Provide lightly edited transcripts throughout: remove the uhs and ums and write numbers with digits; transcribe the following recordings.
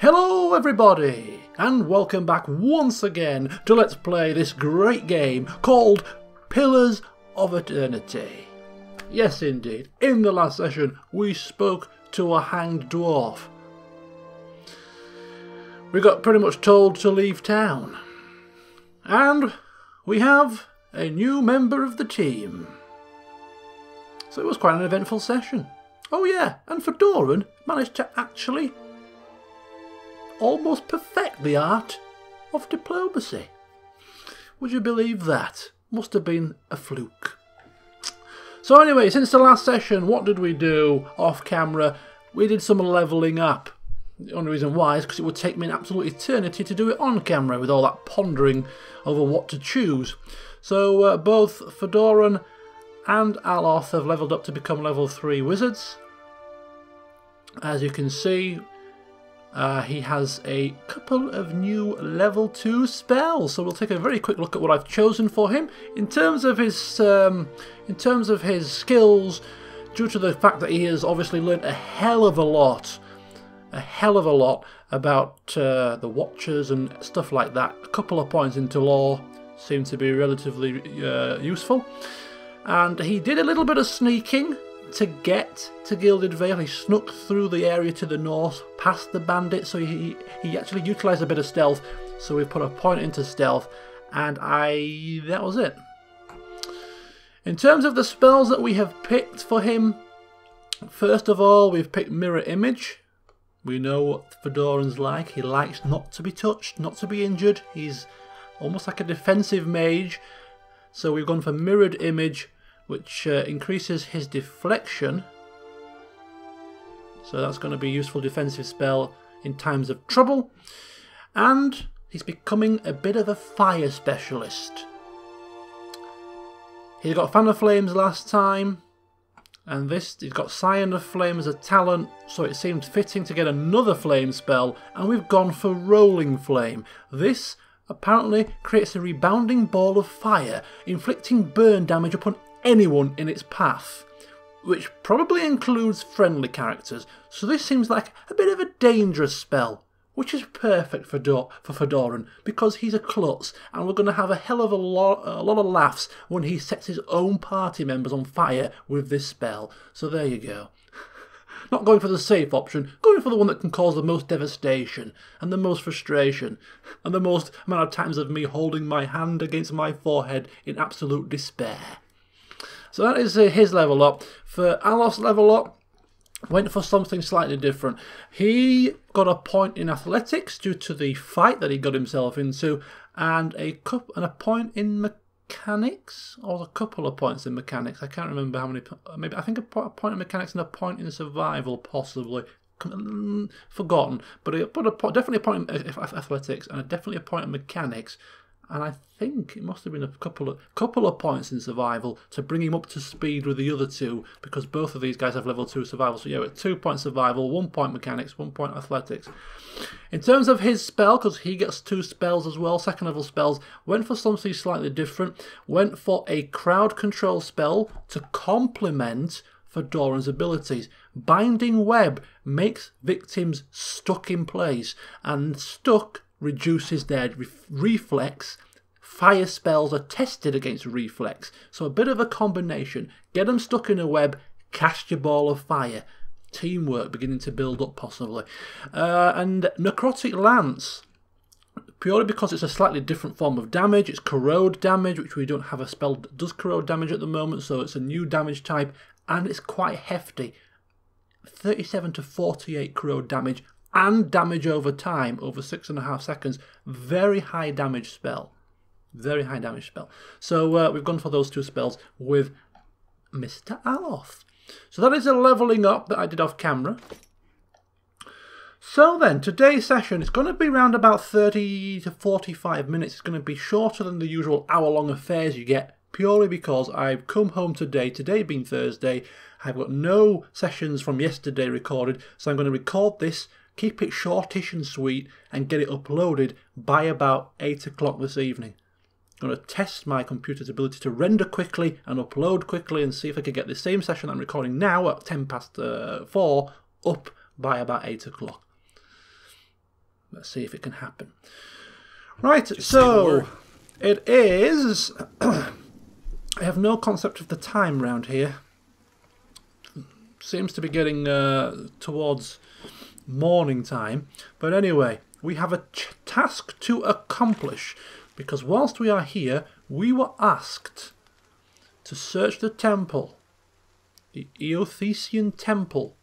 Hello everybody, and welcome back once again to Let's Play this great game called Pillars of Eternity. Yes indeed, in the last session we spoke to a hanged dwarf. We got pretty much told to leave town. And we have a new member of the team. So it was quite an eventful session. Oh yeah, and Fedoran managed to actually almost perfect the art of diplomacy. Would you believe that? Must have been a fluke. So anyway, since the last session, what did we do off camera? We did some levelling up. The only reason why is because it would take me an absolute eternity to do it on camera with all that pondering over what to choose. So both Fedoran and Aloth have levelled up to become level 3 wizards. As you can see, he has a couple of new level 2 spells, so we'll take a very quick look at what I've chosen for him. In terms of his skills, due to the fact that he has obviously learnt a hell of a lot about the Watchers and stuff like that. A couple of points into lore seem to be relatively useful, and he did a little bit of sneaking to get to Gilded Vale. He snuck through the area to the north, past the bandits, so he actually utilised a bit of stealth, so we put a point into stealth, and that was it. In terms of the spells that we have picked for him, first of all, we've picked Mirror Image. We know what Fedoran's like. He likes not to be touched, not to be injured. He's almost like a defensive mage, so we've gone for Mirrored Image, which increases his deflection, so that's going to be a useful defensive spell in times of trouble. And he's becoming a bit of a fire specialist. He got Fan of Flames last time, and this he's got Scion of Flame as a talent, so it seemed fitting to get another flame spell, and we've gone for Rolling Flame. This apparently creates a rebounding ball of fire, inflicting burn damage upon anyone in its path, which probably includes friendly characters, so this seems like a bit of a dangerous spell, which is perfect for Fedoran, because he's a klutz, and we're going to have a hell of a lot of laughs when he sets his own party members on fire with this spell. So there you go. Not going for the safe option, going for the one that can cause the most devastation, and the most frustration, and the most amount of times of me holding my hand against my forehead in absolute despair. So that is his level up. For Aloth's level up, went for something slightly different. He got a point in athletics due to the fight that he got himself into, and a point in mechanics, or a couple of points in mechanics. I can't remember how many. Maybe I think a point in mechanics and a point in survival, possibly. Forgotten, but definitely a point in athletics and definitely a point in mechanics. And I think it must have been a couple of points in survival to bring him up to speed with the other two, because both of these guys have level 2 survival. So yeah, with 2 points survival, 1 point mechanics, 1 point athletics. In terms of his spell, because he gets 2 spells as well, second level spells, went for something slightly different. Went for a crowd control spell to complement Fedoran's abilities. Binding Web makes victims stuck in place, and stuck reduces their reflex. Fire spells are tested against reflex, so a bit of a combination. Get them stuck in a web, cast your ball of fire. Teamwork beginning to build up possibly. And Necrotic Lance, purely because it's a slightly different form of damage. It's corrode damage, which we don't have a spell that does corrode damage at the moment, so it's a new damage type, and it's quite hefty. 37 to 48 corrode damage, and damage over time, over 6.5 seconds. Very high damage spell. Very high damage spell. So we've gone for those 2 spells with Mr. Aloth. So that is a levelling up that I did off camera. So then, today's session is going to be around about 30 to 45 minutes. It's going to be shorter than the usual hour-long affairs you get, purely because I've come home today being Thursday. I've got no sessions from yesterday recorded, so I'm going to record this, keep it shortish and sweet, and get it uploaded by about 8 o'clock this evening. I'm going to test my computer's ability to render quickly and upload quickly, and see if I can get the same session I'm recording now at 4 up by about 8 o'clock. Let's see if it can happen. Right, so it is... I have no concept of the time round here. Seems to be getting towards morning time. But anyway, we have a task to accomplish. Because whilst we are here, we were asked to search the temple. The Eothesian temple.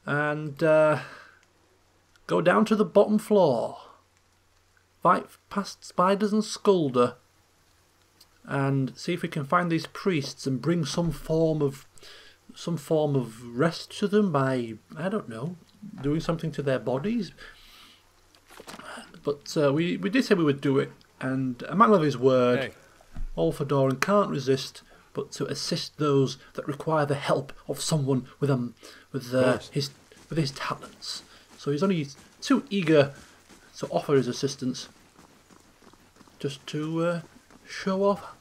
And go down to the bottom floor. Fight past spiders and Skulder. And see if we can find these priests and bring some form of rest to them by, I don't know, doing something to their bodies. But we did say we would do it, and a man of his word, all Fedoran can't resist but to assist those that require the help of someone with his talents. So he's only too eager to offer his assistance, just to show off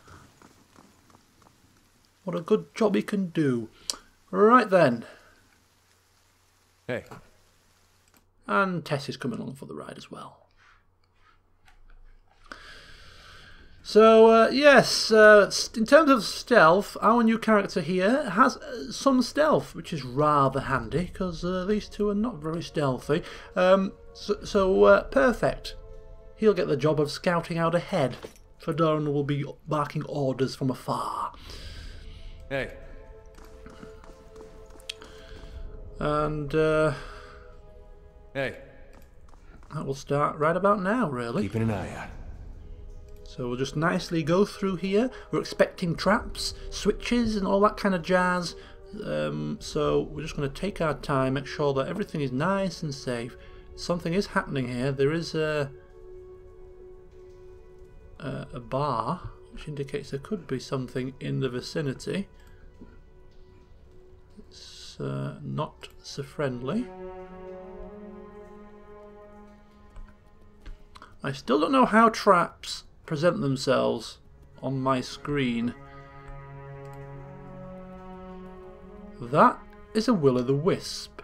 what a good job he can do. Right then. Hey. And Tess is coming along for the ride as well. So, yes, in terms of stealth, our new character here has some stealth, which is rather handy, because these two are not very stealthy. So perfect. He'll get the job of scouting out ahead. Fedoran will be barking orders from afar. Hey. And, hey. That will start right about now, really. Keeping an eye out. So we'll just nicely go through here. We're expecting traps, switches and all that kind of jazz. So we're just going to take our time, make sure that everything is nice and safe. Something is happening here. There is a bar, which indicates there could be something in the vicinity. It's not so friendly. I still don't know how traps present themselves on my screen. That is a will-o'-the-wisp.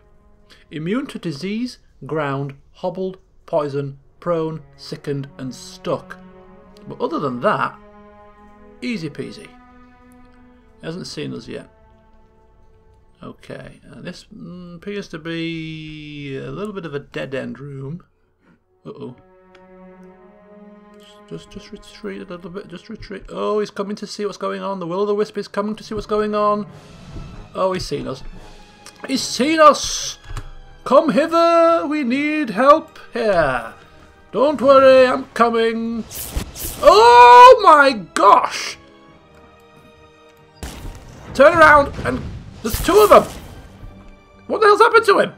Immune to disease, ground, hobbled, poison, prone, sickened and stuck. But other than that, easy peasy. He hasn't seen us yet. Okay, this appears to be a little bit of a dead-end room. Uh-oh. Just retreat a little bit, just retreat. Oh, he's coming to see what's going on. The will-o'-the-wisp is coming to see what's going on. Oh, he's seen us. He's seen us! Come hither, we need help here. Don't worry, I'm coming. Oh my gosh! Turn around and there's two of them! What the hell's happened to him?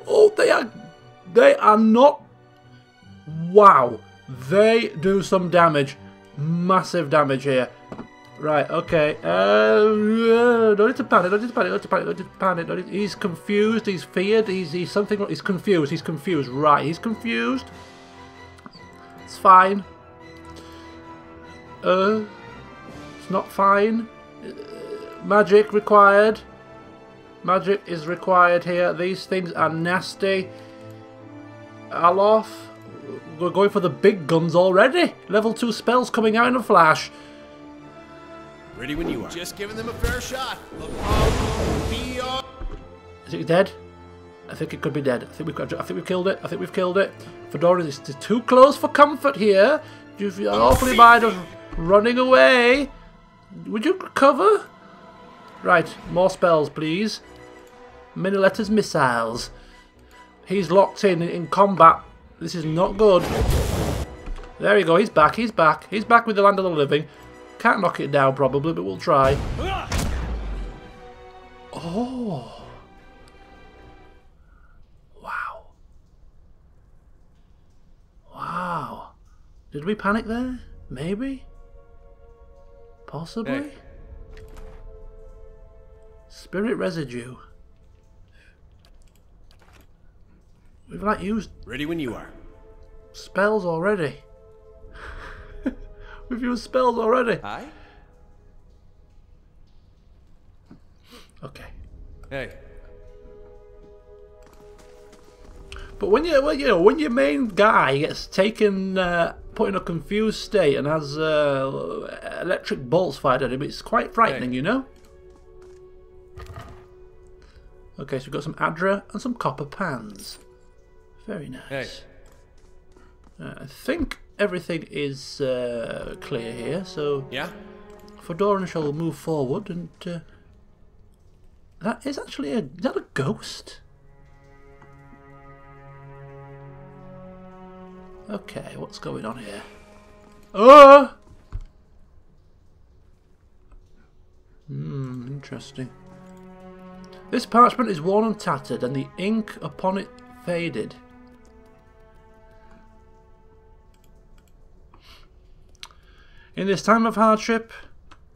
Oh, they are not... Wow. They do some damage. Massive damage here. Right, okay. Don't need to panic, don't need to panic, don't need to panic, don't need to panic. Don't need... He's confused, he's feared, he's something... He's confused. Right, he's confused. It's fine. It's not fine. Magic required. Magic is required here. These things are nasty. Alof. We're going for the big guns already. Level 2 spells coming out in a flash. Ready when you are. Just giving them a fair shot. Is it dead? I think it could be dead. I think we've killed it. I think we've killed it. Fedoran is too close for comfort here. You feel awfully mind of running away. Would you cover? Right, more spells, please. Many letters missiles. He's locked in combat. This is not good. There you go, he's back, he's back. He's back with the land of the living. Can't knock it down probably, but we'll try. Oh. Wow. Wow. Did we panic there? Maybe? Possibly? Hey. Spirit residue. We've like used Ready when you are. spells already. We've used spells already. Aye? Okay. Hey. But when when your main guy gets taken, put in a confused state and has electric bolts fired at him, it's quite frightening, you know. Okay, so we've got some Adra and some copper pans. Very nice. Hey. I think everything is clear here, so Yeah? Fedoran shall move forward, and that is actually is that a ghost? Okay, what's going on here? Oh! Interesting. This parchment is worn and tattered, and the ink upon it faded. In this time of hardship,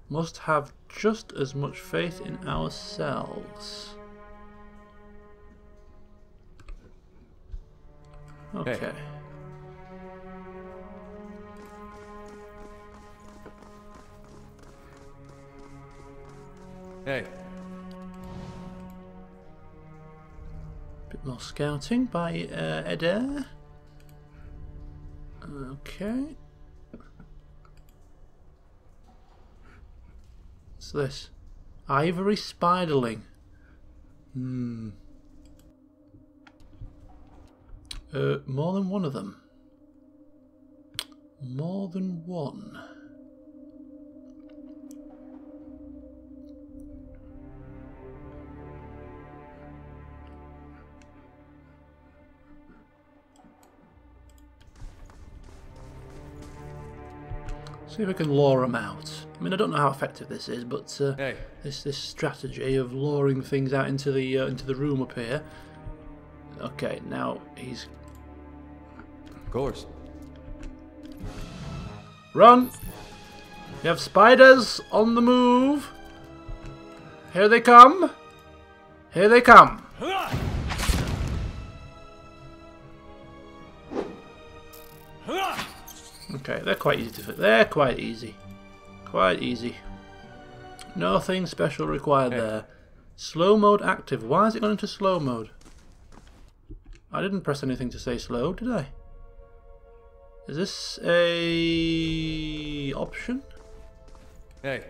must have just as much faith in ourselves. Okay. Hey. Hey. Bit more scouting by Adair. Okay. What's this? Ivory spiderling. More than one of them. More than one. See if we can lure them out. I mean, I don't know how effective this is, but Hey. this strategy of luring things out into the room up here. Okay, now he's Of course. run. You have spiders on the move. Here they come. Here they come. Okay, they're quite easy to fit. They're quite easy. Quite easy. Nothing special required there. Slow mode active. Why is it gone into slow mode? I didn't press anything to say slow, did I? Is this a option? Hey.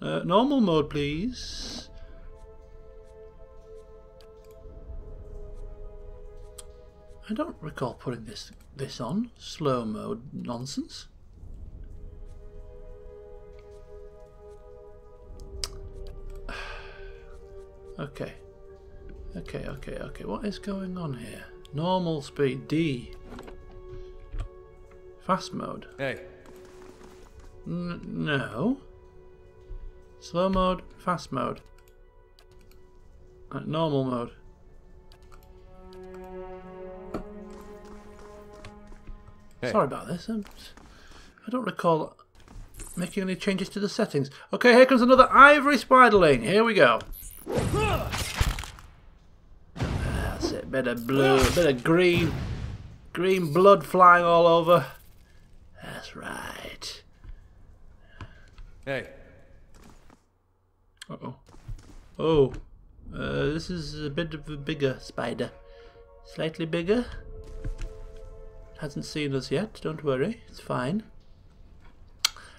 Normal mode, please. I don't recall putting this on. Slow mode nonsense. Okay. Okay. What is going on here? Normal speed, D. Fast mode. Hey. No. Slow mode, fast mode. Normal mode. Hey. Sorry about this. I don't recall making any changes to the settings. Okay, here comes another ivory spiderling. Here we go. That's it. Bit of blue, bit of green. Green blood flying all over. That's right. Hey. Uh-oh. Oh. This is a bit of a bigger spider. Slightly bigger. Hasn't seen us yet, don't worry. It's fine.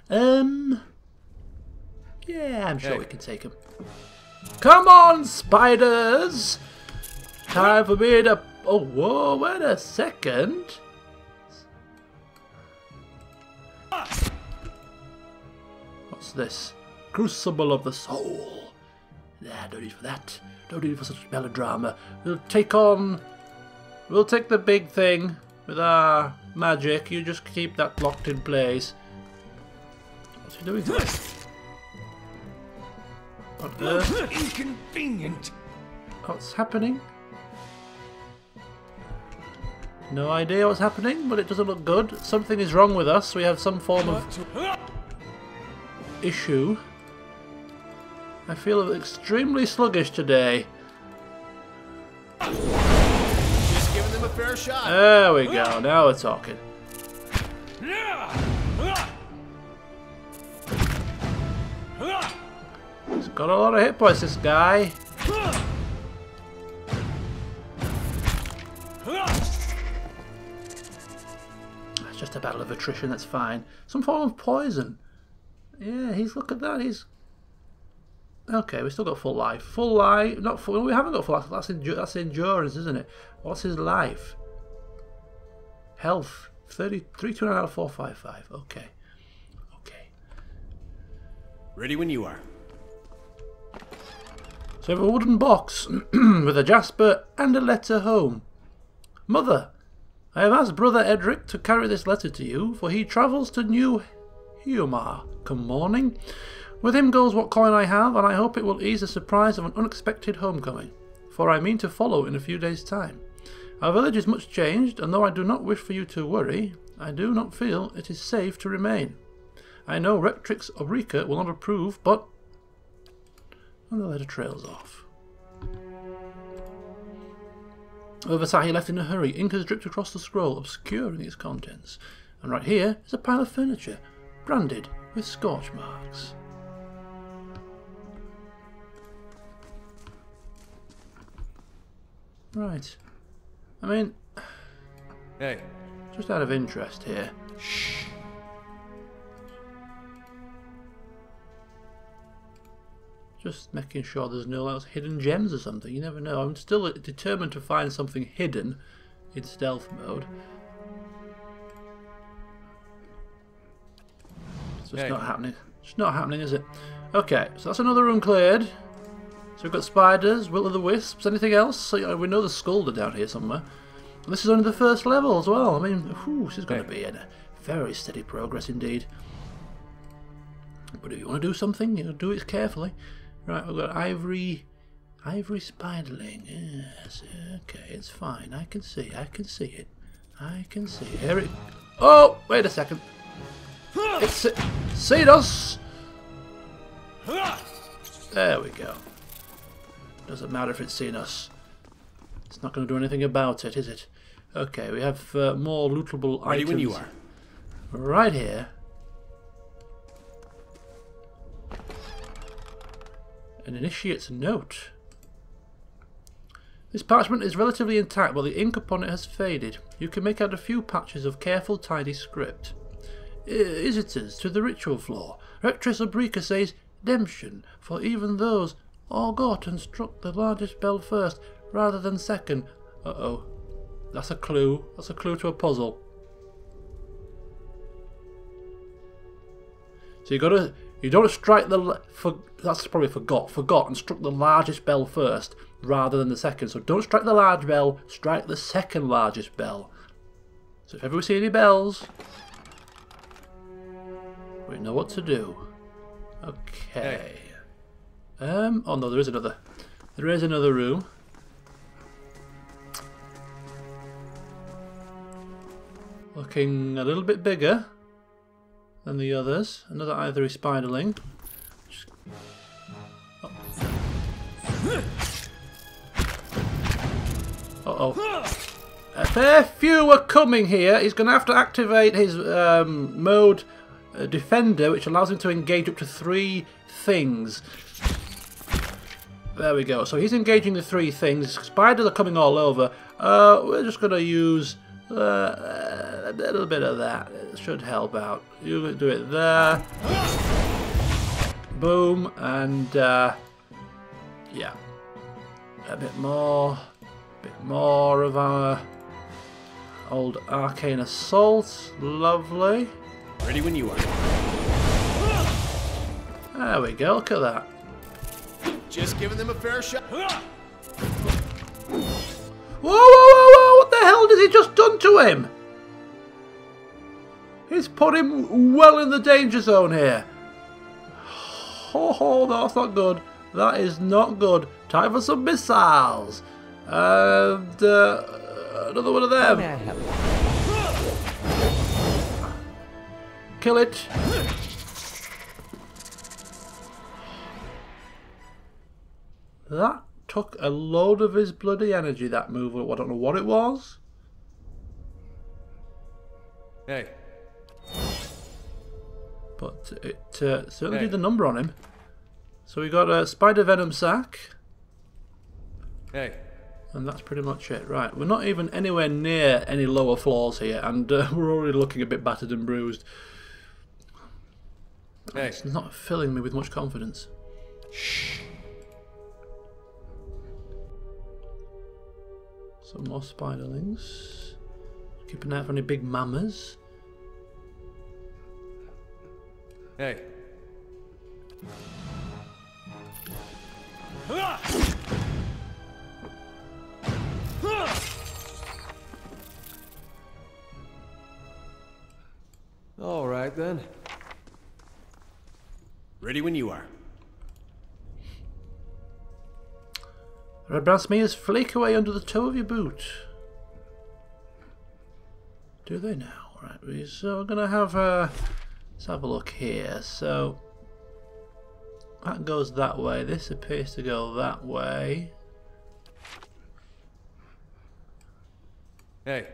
Yeah, I'm sure we can take him. Come on, spiders! Time for me to... Oh, whoa, wait a second. What's this? Crucible of the Soul. Nah, no need for that. No need for such melodrama. We'll take the big thing with our magic. You just keep that locked in place. What's he doing? On earth? Inconvenient. What's happening? No idea what's happening, but it doesn't look good. Something is wrong with us. We have some form of issue. I feel extremely sluggish today. Just giving them a fair shot. There we go. Now we're talking. He's got a lot of hit points, this guy. It's just a battle of attrition, that's fine. Some form of poison. Yeah, look at that, he's... Okay, we still got full life. Full life, not full, we haven't got full life, that's endurance, isn't it? What's his life? Health, 33, 2 out of 455, okay. Okay. Ready when you are. So we have a wooden box with a jasper and a letter home. Mother, I have asked Brother Edric to carry this letter to you, for he travels to New Hiomar come morning. With him goes what coin I have, and I hope it will ease the surprise of an unexpected homecoming, for I mean to follow in a few days' time. Our village is much changed, and though I do not wish for you to worry, I do not feel it is safe to remain. I know Rectrix Obrica will not approve, but... And the letter trails off. Over that he left in a hurry. Ink has dripped across the scroll, obscuring its contents. And right here is a pile of furniture, branded with scorch marks. Right. I mean... Hey. Just out of interest here. Shh. Just making sure there's no else hidden gems or something. You never know. I'm still determined to find something hidden in stealth mode. It's just not happening. It's not happening, is it? Okay, so that's another room cleared. So we've got spiders, will-o'-the-wisps, anything else? So we know there's Skulder down here somewhere. And this is only the first level as well. I mean, whew, this is going to be a very steady progress indeed. But if you want to do something, you know, do it carefully. Right, we've got ivory spiderling. Yes, okay, it's fine. I can see it. I can see it. Here it... Oh, wait a second. It's Cedos! There we go. Doesn't matter if it's seen us. It's not going to do anything about it, is it? Okay, we have more lootable items. Ready when you are. Right here. An initiate's note. This parchment is relatively intact, but the ink upon it has faded. You can make out a few patches of careful, tidy script. Visitors to the ritual floor. Rectrix Obrica says, Redemption, for even those Orgorton struck the largest bell first, rather than second. Uh-oh. That's a clue. That's a clue to a puzzle. So you don't strike that's probably forgot and struck the largest bell first, rather than the second. So don't strike the large bell, strike the second largest bell. So if ever we see any bells, we know what to do. Okay. Oh no, there is another. There is another room. Looking a little bit bigger than the others. Another ivory spiderling. Uh-oh. A fair few are coming here. He's going to have to activate his mode Defender, which allows him to engage up to 3 things. There we go. So he's engaging the 3 things. Spiders are coming all over. We're just going to use a little bit of that. It should help out. You do it there. Boom. And yeah. A bit more of our old arcane assault. Lovely. Ready when you are. There we go. Look at that. Just giving them a fair shot. Whoa, whoa, whoa, whoa! What the hell did he just done to him? He's put him well in the danger zone here. Oh, that's not good. That is not good. Time for some missiles. And another one of them. Kill it. That took a load of his bloody energy, that move. I don't know what it was. Hey. But it certainly did the number on him. So we got a spider venom sac. Hey. And that's pretty much it. Right, we're not even anywhere near any lower floors here, and we're already looking a bit battered and bruised. Hey. It's not filling me with much confidence. Shh. Some more spiderlings. Keep an eye out for any big mammals. Hey. All right then. Ready when you are. Red brass smears flake away under the toe of your boot. Do they now? Right, so we're gonna have let's have a look here. So that goes that way. This appears to go that way. Hey.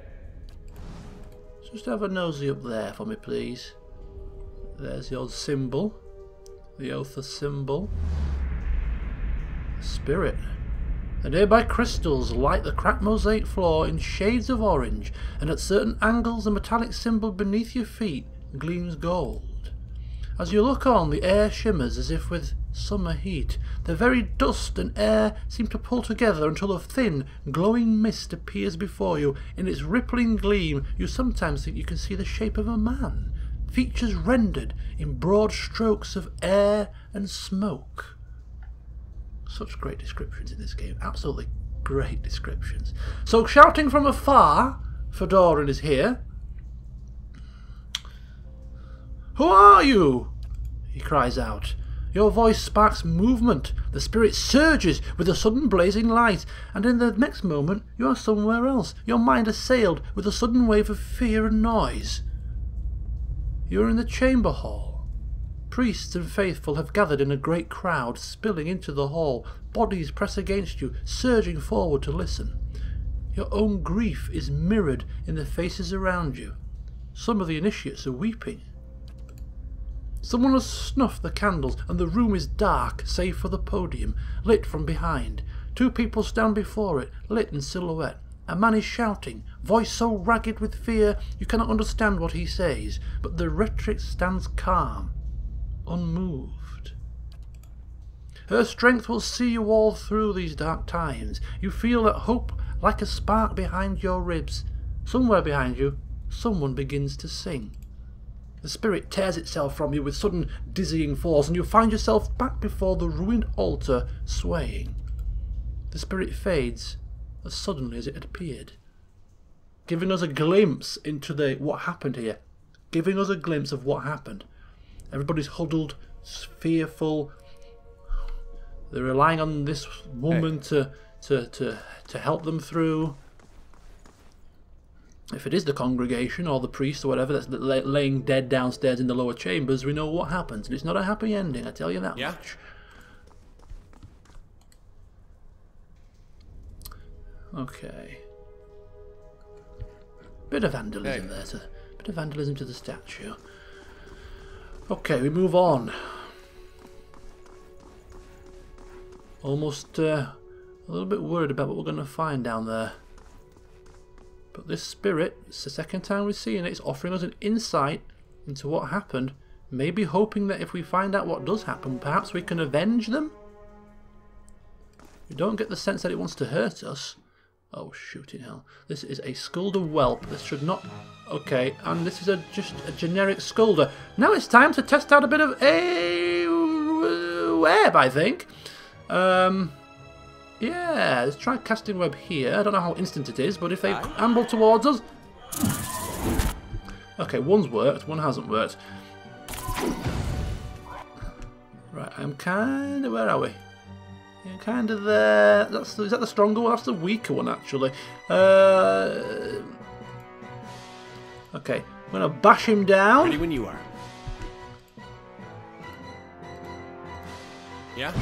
Just have a nosy up there for me, please. There's the old symbol. The Otha symbol. The spirit. The nearby crystals light the cracked mosaic floor in shades of orange, and at certain angles the metallic symbol beneath your feet gleams gold. As you look on, the air shimmers as if with summer heat. The very dust and air seem to pull together until a thin, glowing mist appears before you. In its rippling gleam, you sometimes think you can see the shape of a man, features rendered in broad strokes of air and smoke. Such great descriptions in this game. Absolutely great descriptions. So, shouting from afar, Fedoran is here. "Who are you?" he cries out. Your voice sparks movement. The spirit surges with a sudden blazing light, and in the next moment you are somewhere else, your mind assailed with a sudden wave of fear and noise. You are in the chamber hall. Priests and faithful have gathered in a great crowd, spilling into the hall. Bodies press against you, surging forward to listen. Your own grief is mirrored in the faces around you. Some of the initiates are weeping. Someone has snuffed the candles, and the room is dark, save for the podium, lit from behind. Two people stand before it, lit in silhouette. A man is shouting, voice so ragged with fear you cannot understand what he says, but the rhetoric stands calm, unmoved. Her strength will see you all through these dark times. You feel that hope like a spark behind your ribs. Somewhere behind you, someone begins to sing. The spirit tears itself from you with sudden dizzying force, and you find yourself back before the ruined altar, swaying. The spirit fades as suddenly as it had appeared, giving us a glimpse into what happened here, giving us a glimpse of what happened. Everybody's huddled, fearful. They're relying on this woman to help them through. If it is the congregation or the priest or whatever that's laying dead downstairs in the lower chambers, we know what happens. And it's not a happy ending, I tell you that much. Okay. Bit of vandalism there. Bit of vandalism to the statue. Okay, we move on. Almost a little bit worried about what we're going to find down there. But this spirit, it's the second time we've seen it, it's offering us an insight into what happened, maybe hoping that if we find out what does happen, perhaps we can avenge them? We don't get the sense that it wants to hurt us. Oh, shooting hell. This is a Skulder whelp. This should not... Okay, and this is just a generic Skulder. Now it's time to test out a bit of web, I think. Yeah, let's try casting web here. I don't know how instant it is, but if they amble towards us... Okay, one's worked, one hasn't worked. Right, I'm kind of... Where are we? Yeah, kind of there. Is that the stronger one? That's the weaker one, actually. Okay, I'm going to bash him down. Ready when you are. Yeah?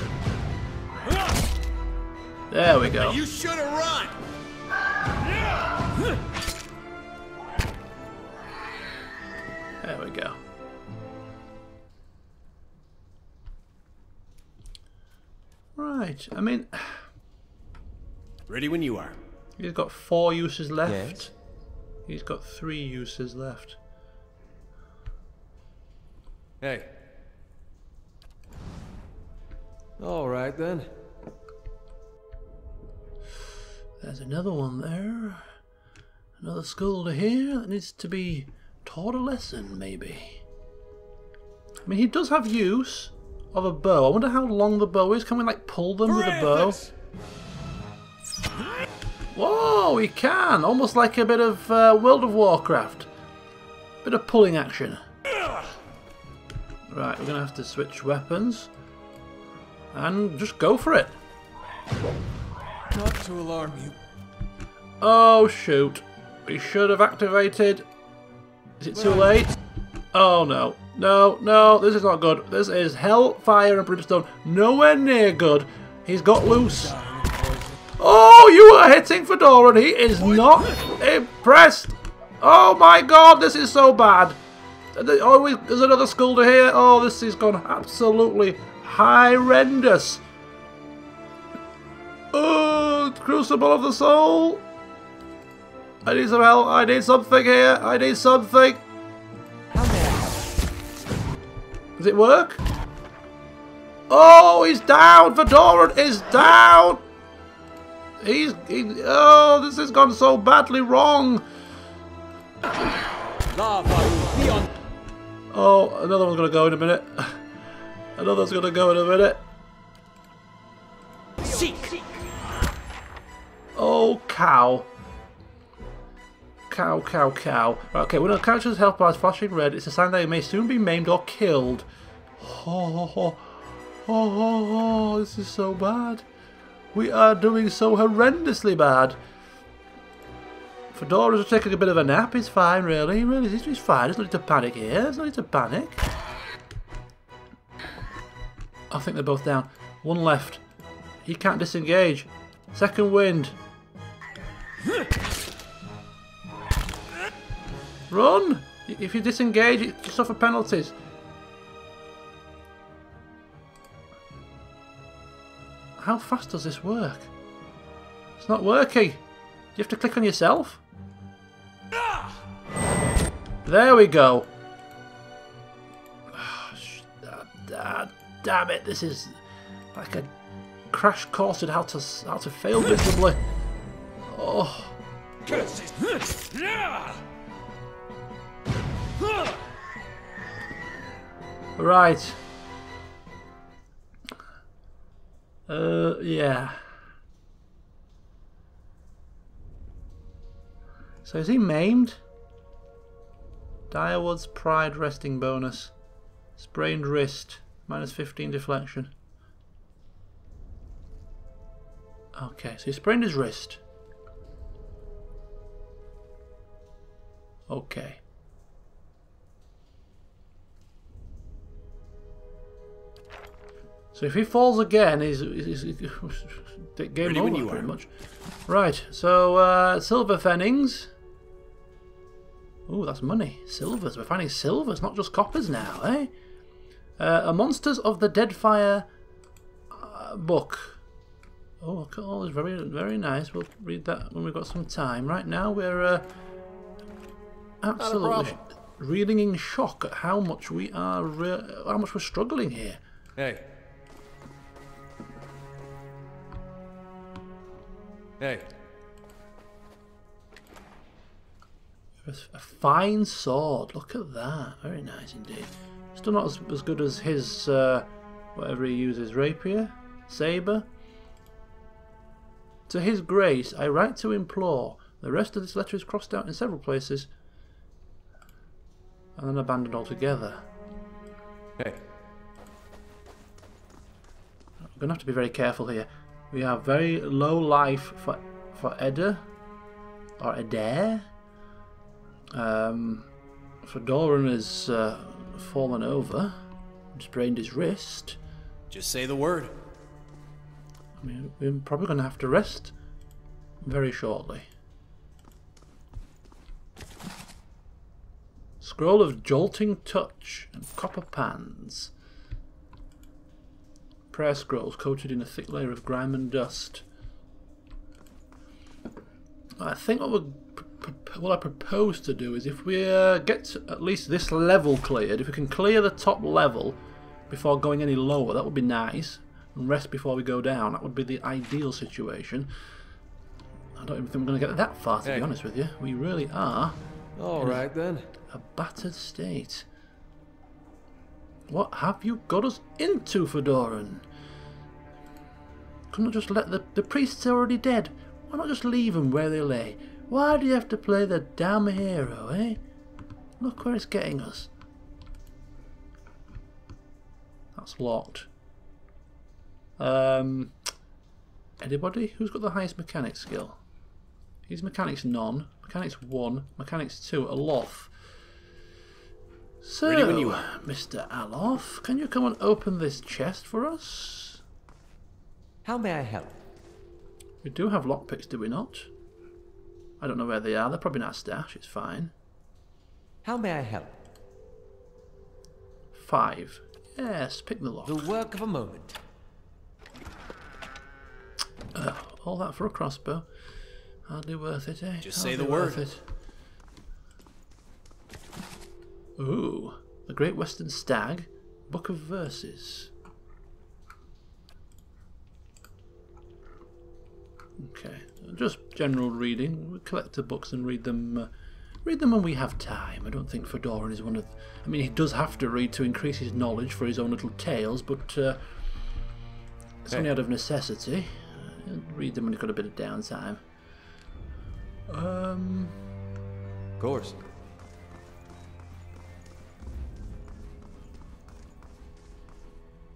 There we go. You should have run! There we go. Right, I mean... Ready when you are. He's got 4 uses left. Yes. He's got 3 uses left. Hey. All right then. There's another one there. Another scolder here that needs to be taught a lesson, maybe. I mean, he does have use of a bow. I wonder how long the bow is. Can we, like, pull them with a bow? Whoa, we can! Almost like a bit of World of Warcraft. Bit of pulling action. Right, we're going to have to switch weapons. And just go for it. Not to alarm you. Oh, shoot. We should have activated. Is it too late? Oh, no. No, no, this is not good. This is hell, fire, and brimstone. Nowhere near good. He's got loose. Oh, you are hitting Fedoran. He is not impressed. Oh, my God. This is so bad. Oh, there's another scolder here. Oh, this has gone absolutely horrendous. Oh, Crucible of the Soul. I need some help. I need something here. I need something. Does it work? Oh, he's down. Fedoran is down. Oh, this has gone so badly wrong. Oh, another one's going to go in a minute. Another's going to go in a minute. Seek. Oh, cow. Cow, cow, cow. Right, okay, when a character's health bar is flashing red, it's a sign that he may soon be maimed or killed. Oh, this is so bad. We are doing so horrendously bad. Fedoran's taking a bit of a nap. He's fine, really. He's fine. There's no need to panic here. There's no need to panic. I think they're both down. One left. He can't disengage. Second wind. Run! If you disengage, you suffer penalties. How fast does this work? It's not working. You have to click on yourself. There we go. Damn it! This is like a crash course in how to fail miserably. Oh. Right. Yeah. So is he maimed? Direwood's Pride resting bonus. Sprained wrist. Minus 15 deflection. Okay, so he sprained his wrist. Okay. So if he falls again, he's game over pretty much. Right, so silver pfennings. Ooh, that's money. Silvers. We're finding silvers, not just coppers now, eh? A Monsters of the Deadfire book. Oh, look at all this. Very, very nice. We'll read that when we've got some time. Right now, we're absolutely reeling in shock at how much we are, how much we're struggling here. Hey. Hey. A fine sword. Look at that. Very nice indeed. Still not as good as his, whatever he uses. Rapier? Sabre? To his grace, I write to implore. The rest of this letter is crossed out in several places and then abandoned altogether. Hey. I'm going to have to be very careful here. We have very low life for Edda. Or Adair. Fedoran has fallen over. Sprained his wrist. Just say the word. I mean, we're probably going to have to rest very shortly. Scroll of Jolting Touch and Copper Pans. Prayer scrolls coated in a thick layer of grime and dust. I think what I propose to do is if we get to at least this level cleared, if we can clear the top level before going any lower, that would be nice. And rest before we go down, that would be the ideal situation. I don't even think we're going to get that far, to be honest with you. We really are. Alright then. A battered state. What have you got us into, Fedoran? Couldn't I just let the priests are already dead? Why not just leave them where they lay? Why do you have to play the damn hero, eh? Look where it's getting us. That's locked. Anybody? Who's got the highest mechanics skill? He's mechanics none. Mechanics 1. Mechanics 2. Alof. So, Ready when you are. Mr. Alof, can you come and open this chest for us? How may I help? We do have lockpicks, do we not? I don't know where they are. They're probably in our stash. It's fine. How may I help? 5. Yes, pick the lock. The work of a moment. All that for a crossbow. Hardly worth it, eh? Just say Hardly the word. worth it. Ooh, the Great Western Stag, Book of Verses. Okay, just general reading. We collect the books and read them. Read them when we have time. I don't think Fedoran is one of. I mean, he does have to read to increase his knowledge for his own little tales, but it's only out of necessity. Read them when you've got a bit of downtime. Of course.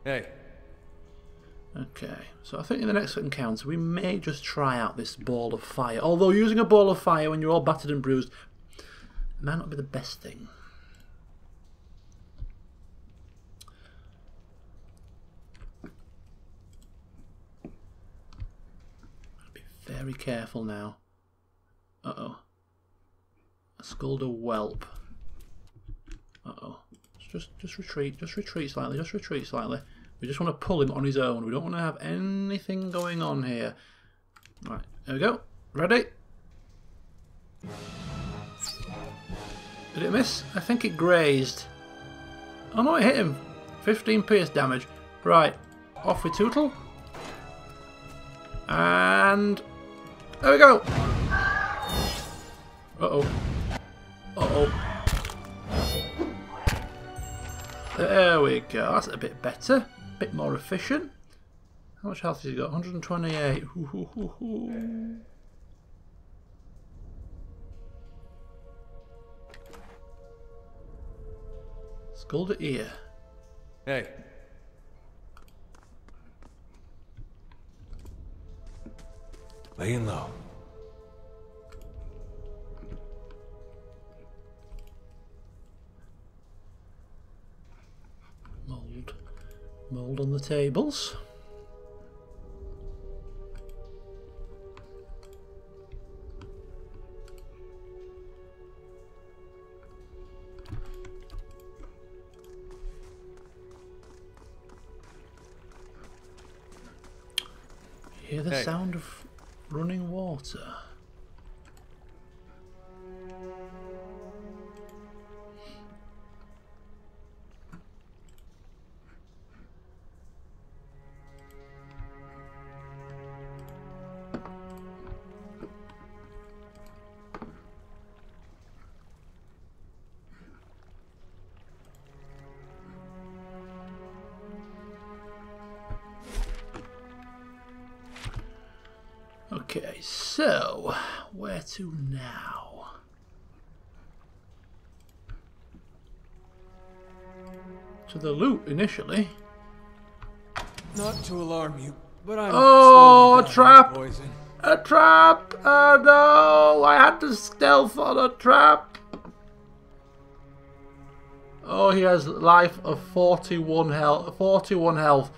Hey. Okay, so I think in the next encounter we may just try out this ball of fire. Although using a ball of fire when you're all battered and bruised might not be the best thing. Be very careful now. Uh-oh. A Skulder whelp. Uh-oh. Just retreat slightly, just retreat slightly. We just want to pull him on his own. We don't want to have anything going on here. Right, there we go. Ready? Did it miss? I think it grazed. Oh no, it hit him. 15 pierce damage. Right, off with Tootle. And there we go. Uh-oh. Uh-oh. There we go. That's a bit better. A bit more efficient. How much health has he got? 128. Skulder ear. Hey. Laying low. Mould on the tables. Hear the sound of running water. Okay, so where to now? To the loot initially. Not to alarm you, but I'm Oh, slowly a dying trap! of poison. A trap! Oh no! I had to stealth on a trap! Oh, he has life of 41 health. 41 health.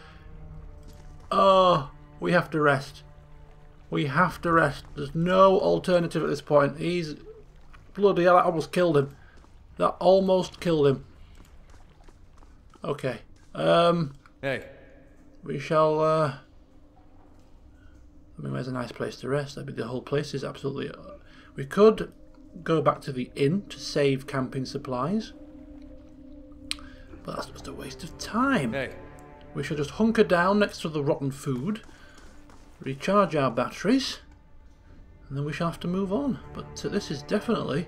Oh, we have to rest. We have to rest. There's no alternative at this point. He's... Bloody hell, that almost killed him. That almost killed him. Okay. Hey. We shall... I mean, where's a nice place to rest? I mean, the whole place is absolutely We could go back to the inn to save camping supplies, but that's just a waste of time. Hey. We should just hunker down next to the rotten food, recharge our batteries, and then we shall have to move on. But this is definitely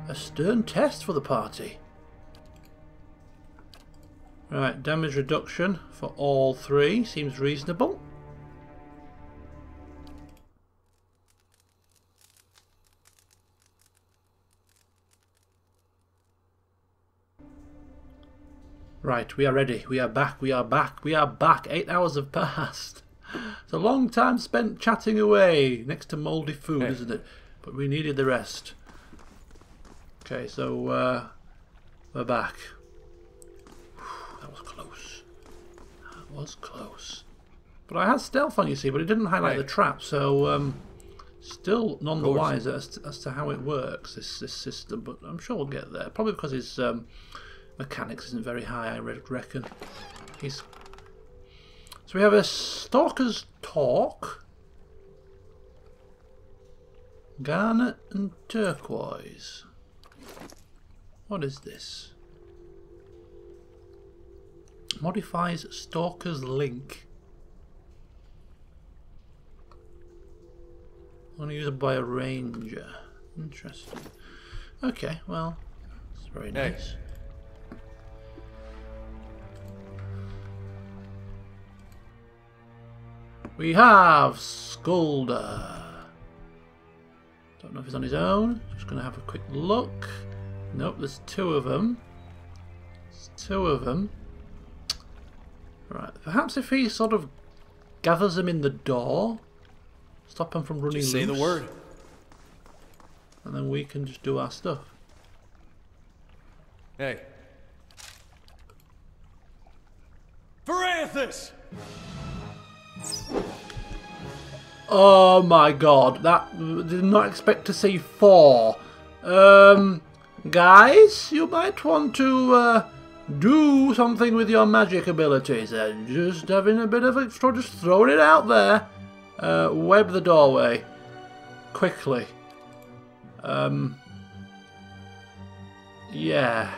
a stern test for the party. Right, damage reduction for all three seems reasonable. Right, we are ready. We are back. We are back. We are back. 8 hours have passed. It's a long time spent chatting away next to mouldy food, isn't it? But we needed the rest. Okay, so we're back. Whew, that was close. That was close. But I had stealth on, you see, but it didn't highlight the trap, so still none the wiser as to how it works, this system. But I'm sure we'll get there. Probably because his mechanics isn't very high, I reckon. So we have a Stalker's Talk, Garnet and Turquoise. What is this? Modifies Stalker's Link. Only usable by a ranger. Interesting. Okay, well, it's very nice. We have Skulder. Don't know if he's on his own. Just going to have a quick look. Nope, there's two of them. There's two of them. Right, perhaps if he sort of gathers them in the door, stop them from running loose. Say the word. And then we can just do our stuff. Hey. Varathus! Oh my god, that did not expect to see 4. Guys, you might want to do something with your magic abilities. Just having a bit of a just throwing it out there. Web the doorway quickly. Yeah,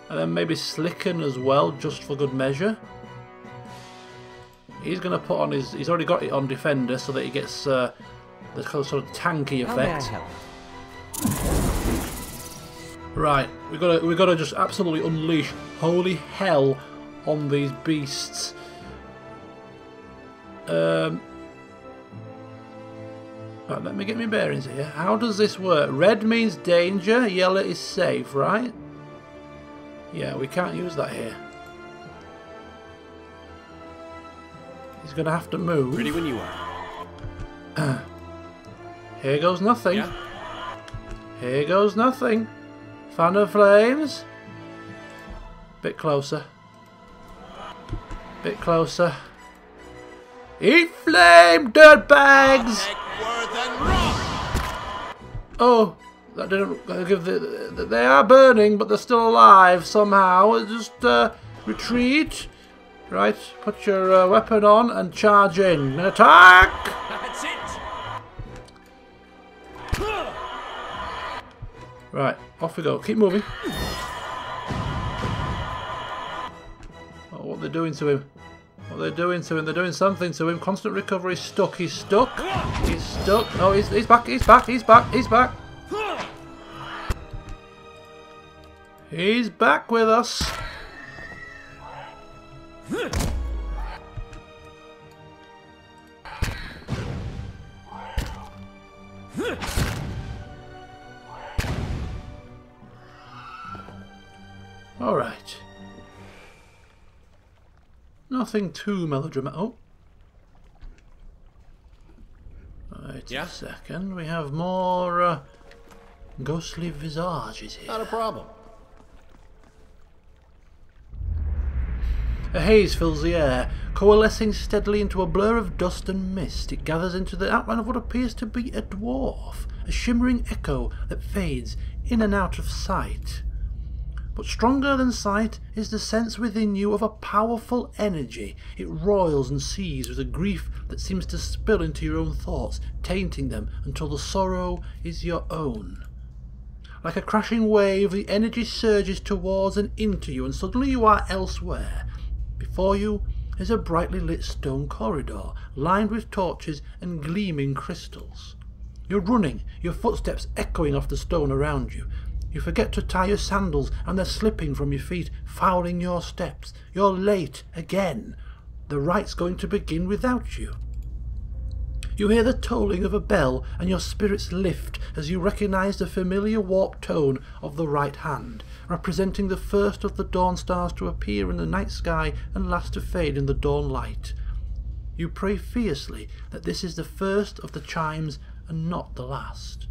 and then maybe Slicken as well, just for good measure. He's going to put on his... He's already got it on Defender so that he gets the sort of tanky effect. Right, we got to just absolutely unleash holy hell on these beasts. Right, let me get my bearings here. How does this work? Red means danger, yellow is safe, right? Yeah, we can't use that here. He's going to have to move. Ready when you are. Here goes nothing. Yeah. Here goes nothing. Fan of flames. Bit closer. Bit closer. Eat flame, dirtbags! Oh, that didn't give the... They are burning, but they're still alive somehow. Just retreat. Right, put your weapon on and charge in. Attack! That's it! Right, off we go. Keep moving. Oh, what are they doing to him? What are they doing to him? They're doing something to him. Constant recovery. Stuck. He's stuck. He's stuck. Oh, he's back. He's back. He's back. He's back. He's back with us. All right. Nothing too melodramatic. Oh. Wait a second. We have more ghostly visages here. Not a problem. A haze fills the air, coalescing steadily into a blur of dust and mist. It gathers into the outline of what appears to be a dwarf, a shimmering echo that fades in and out of sight. But stronger than sight is the sense within you of a powerful energy. It roils and seethes with a grief that seems to spill into your own thoughts, tainting them until the sorrow is your own. Like a crashing wave, the energy surges towards and into you, and suddenly you are elsewhere. Before you is a brightly lit stone corridor, lined with torches and gleaming crystals. You're running, your footsteps echoing off the stone around you. You forget to tie your sandals, and they're slipping from your feet, fouling your steps. You're late again. The rite's going to begin without you. You hear the tolling of a bell, and your spirits lift as you recognise the familiar warped tone of the right hand, representing the first of the dawn stars to appear in the night sky and last to fade in the dawn light. You pray fiercely that this is the first of the chimes and not the last.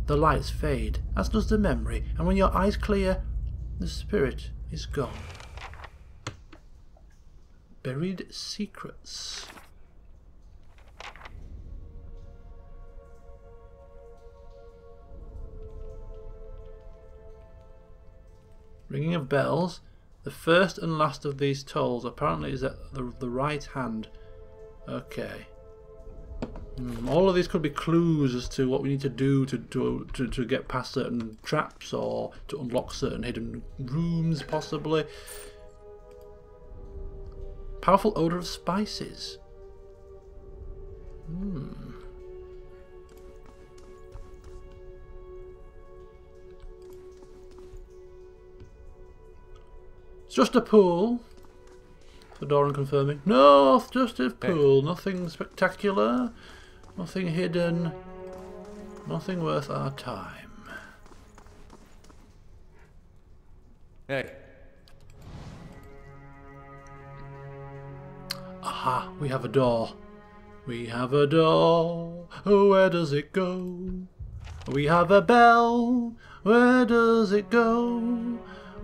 The lights fade, as does the memory, and when your eyes clear, the spirit is gone. Buried secrets. Ringing of bells. The first and last of these tolls apparently is at the right hand. Okay. All of these could be clues as to what we need to do to get past certain traps or to unlock certain hidden rooms, possibly. Powerful odour of spices. It's just a pool. Fedoran confirming. No, it's just a pool. Nothing spectacular. Nothing hidden. Nothing worth our time. Hey. Aha, we have a door. We have a door. Where does it go? We have a bell. Where does it go?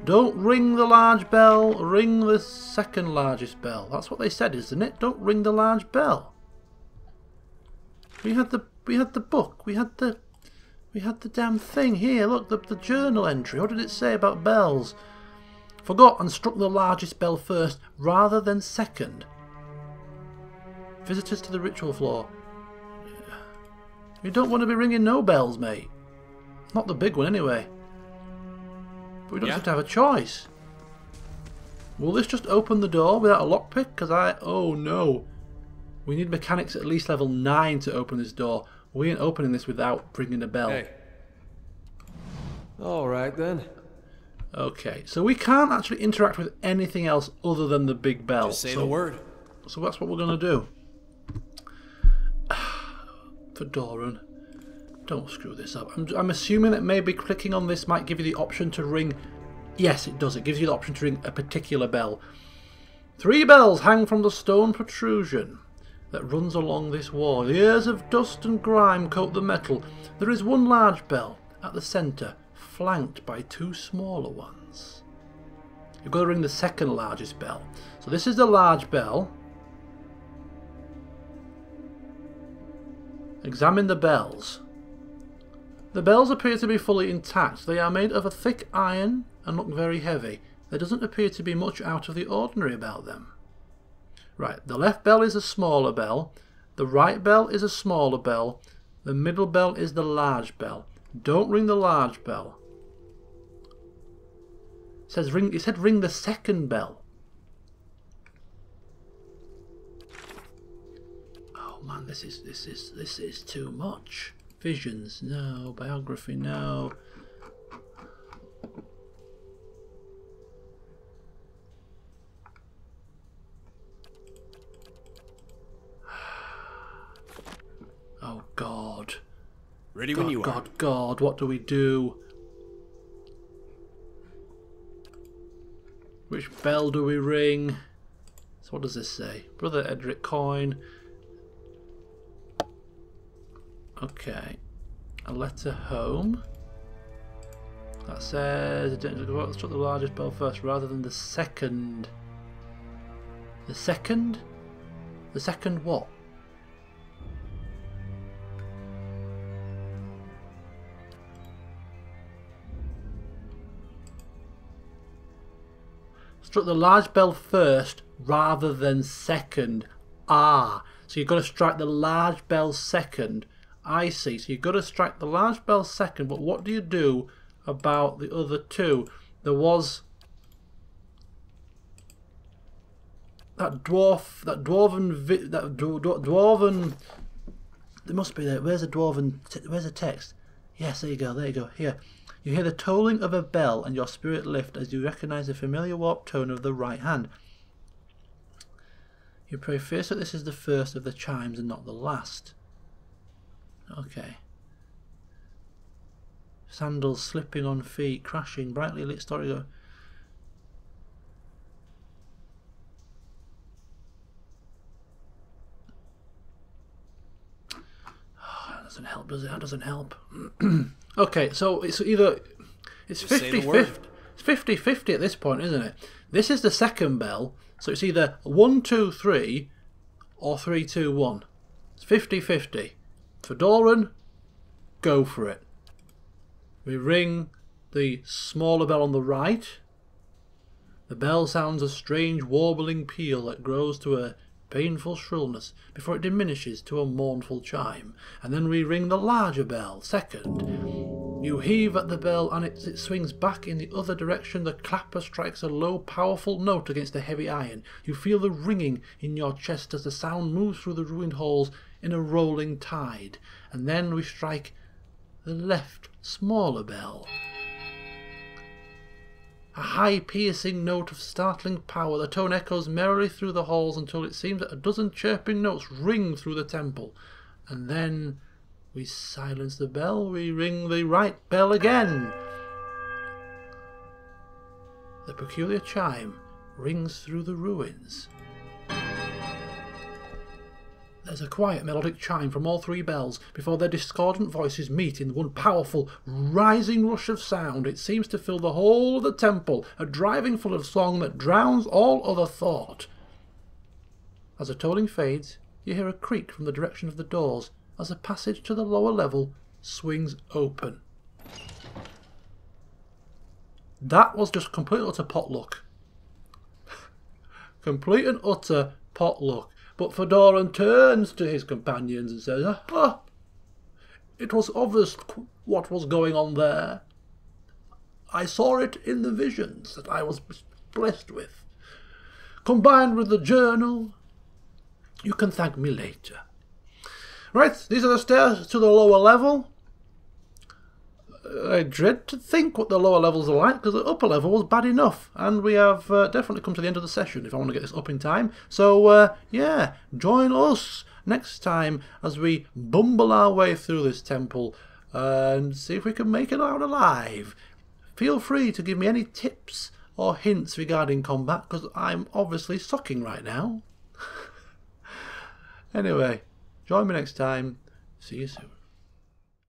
Don't ring the large bell, ring the second largest bell. That's what they said, isn't it? Don't ring the large bell. We had the book. We had the damn thing here. Look, the journal entry. What did it say about bells? Forgot and struck the largest bell first rather than second. Visitors to the ritual floor. You don't want to be ringing no bells, mate. Not the big one anyway. But we don't have to have a choice. Will this just open the door without a lockpick? Because oh no. We need mechanics at least level 9 to open this door. We ain't opening this without ringing a bell. Hey. Alright then. Okay, so we can't actually interact with anything else other than the big bell. Just say the word. So that's what we're going to do. Fedoran, don't screw this up. I'm assuming that maybe clicking on this might give you the option to ring... Yes, it does. It gives you the option to ring a particular bell. 3 bells hang from the stone protrusion that runs along this wall. The airs of dust and grime coat the metal. There is one large bell at the centre, flanked by 2 smaller ones. You've got to ring the second largest bell. So this is the large bell. Examine the bells. The bells appear to be fully intact. They are made of a thick iron and look very heavy. There doesn't appear to be much out of the ordinary about them. Right, the left bell is a smaller bell. The right bell is a smaller bell. The middle bell is the large bell. Don't ring the large bell. It says ring. It said ring the second bell. Oh man, this is too much. Visions, no. Biography, no. Oh God. Ready when you are. God, what do we do? Which bell do we ring? So what does this say? Brother Edric coin. Okay. A letter home. That says let's try the largest bell first rather than the second. The second? The second what? struck the large bell first rather than second. Ah, so you've got to strike the large bell second. I see. So you've got to strike the large bell second, but what do you do about the other two? There was that dwarven. There must be there. Where's the dwarven? Where's the text? Yes, there you go. There you go. Here, you hear the tolling of a bell, and your spirit lift as you recognise the familiar warped tone of the right hand. You pray first that this is the first of the chimes and not the last. Okay. Sandals slipping on feet, crashing, brightly lit story. Oh, that doesn't help, does it? That doesn't help. Okay, so it's either it's 50-50. It's 50-50 at this point, isn't it? This is the second bell, so it's either 1, 2, 3 or 3, 2, 1. It's 50-50. Fedoran, go for it. We ring the smaller bell on the right. The bell sounds a strange warbling peal that grows to a painful shrillness before it diminishes to a mournful chime. And then we ring the larger bell second. You heave at the bell and it swings back in the other direction. The clapper strikes a low, powerful note against the heavy iron. You feel the ringing in your chest as the sound moves through the ruined halls in a rolling tide. And then we strike the left, smaller bell. A high, piercing note of startling power. The tone echoes merrily through the halls until it seems that a dozen chirping notes ring through the temple. And then we silence the bell. We ring the right bell again. The peculiar chime rings through the ruins. There's a quiet melodic chime from all three bells before their discordant voices meet in one powerful, rising rush of sound. It seems to fill the whole of the temple, a driving full of song that drowns all other thought. As the tolling fades, you hear a creak from the direction of the doors as the passage to the lower level swings open. That was just complete and utter potluck. Complete and utter potluck. But Fedoran turns to his companions and says, "Ah, it was obvious what was going on there. I saw it in the visions that I was blessed with. Combined with the journal, you can thank me later." Right, these are the stairs to the lower level. I dread to think what the lower levels are like, because the upper level was bad enough, and we have definitely come to the end of the session if I want to get this up in time. So yeah, join us next time as we bumble our way through this temple and see if we can make it out alive. Feel free to give me any tips or hints regarding combat, because I'm obviously sucking right now. Anyway, join me next time. See you soon.